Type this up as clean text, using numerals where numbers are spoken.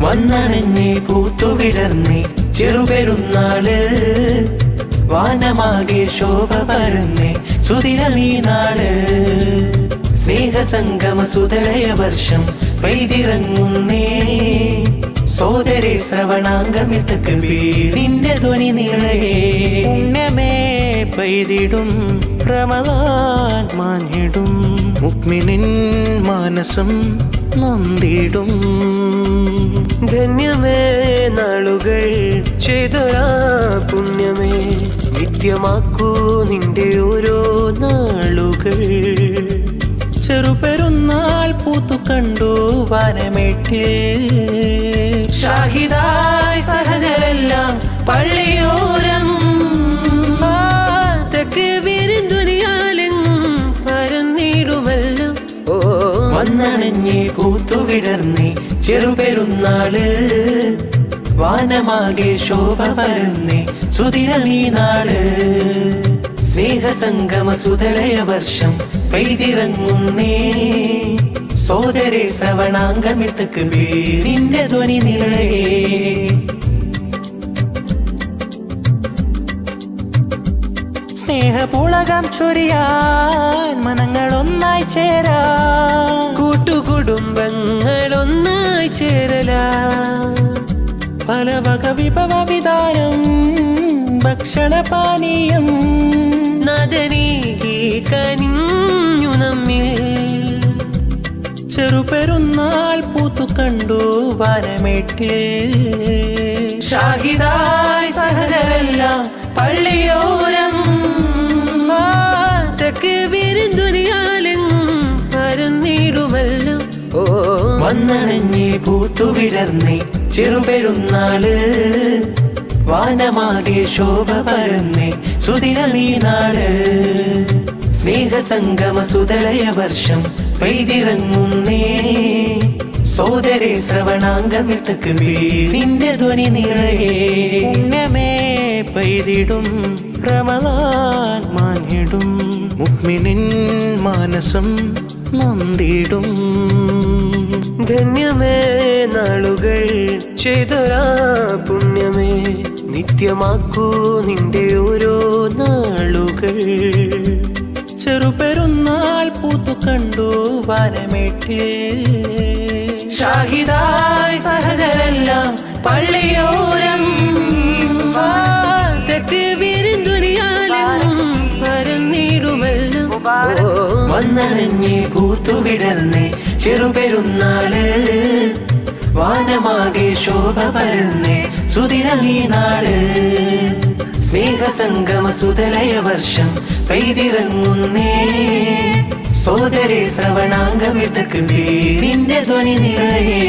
വന്നണഞ്ഞേ പൂത്തുവിടർന്നേ ചെറുപെരുന്നാള് വാനമാകെ ശോഭ പരന്നേ സുദിനമീ നാള് സ്നേഹസംഗമ സുതലയ വർഷം പെയ്തിറങ്ങുന്നേ സോദരേ ശ്രവണാംഗമിൽ തക്ബീറിന്റെ ധ്വനി നിറയെ പുണ്യമേ പെയ്തിടും റമദാൻ മാഞ്ഞിടും മുഅ്മിനിൻ മാനസം നൊന്തിടും ധന്യമേ നാളുകൾ ചെയ്തൊരാ പുണ്യമേ നിത്യമാക്കൂ നിന്റെ ഓരോ നാളുകൾ ചെറുപെരുന്നാൾ പൂത്തു കണ്ടു വാനമേട്ടിൽ ഷാഹിദായി സഹജരെല്ലാം പള്ളിയോരം തക്ബീറിൻ ദുനിയാലെങ്ങും പരന്നിടുമല്ലോ വന്നണഞ്ഞേ പൂത്തുവിടർന്നേ ചെറുപെരുന്നാള് വാനമാകെ ശോഭ പരന്നേ സുദിനമീ നാള് സ്നേഹസംഗമ സുതലയ വർഷം പെയ്തിറങ്ങുന്നേ സോദരേ ശ്രവണാംഗമിൽ തക്ബീറിന്റെ ധ്വനി നിറയെ സ്നേഹപുളകം ചൊരിയാൻ മനങ്ങൾ ഒന്നായി ചേരാ കൂട്ടുകുടുംബങ്ങൾ ഒന്നായി ചേരലാ പല വക വിഭവ വിധാനം ഭക്ഷണപാനീയം നദനീകി കനിഞ്ഞു നമ്മിൽ ചെറുപെരുന്നാൾ പൂത്തു കണ്ടു വാനമേട്ടിൽ ഷാഹിദായി സഹജരെല്ലാം പള്ളിയോരം തക്ബീറിൻ ദുനിയാലെങ്ങും പരന്നിടുമല്ലോ വന്നണഞ്ഞേ പൂത്തുവിടർന്നേ ചെറുപെരുന്നാള് വാനമാകെ ശോഭ പരന്നേ സുദിനമീ നാള് സ്നേഹസംഗമ സുതലയ വർഷം പെയ്തിറങ്ങുന്നേ സോദരേ ശ്രവണാംഗമിൽ തക്ബീറിന്റെ ധ്വനി നിറയെ പുണ്യമേ പെയ്തിടും റമദാൻ മാഞ്ഞിടും മുഅ്മിനിൻ മാനസം നൊന്തിടും ധന്യമേ നാളുകൾ ചെയ്തൊരാ പുണ്യമേ നിത്യമാക്കൂ നിന്റെ ഓരോ നാളുകൾ ചെറുപെരുന്നാൾ പൂത്തു കണ്ടു വാനമേട്ടിൽ ഷാഹിദായി സഹജരെല്ലാം പള്ളിയോരം തക്ബീറിൻ ദുനിയാലെങ്ങും പരന്നിടുമല്ലോ വന്നണഞ്ഞേ പൂത്തുവിടർന്നേ ചെറുപെരുന്നാള് വാനമാകെ ശോഭ പരന്നേ സുദിനമീ നാള് സ്നേഹസംഗമ സുതലയ വർഷം പെയ്തിറങ്ങുന്നേ സോദരേ ശ്രവണാംഗമിൽ തക്ബീറിന്റെ ധ്വനി നിറയെ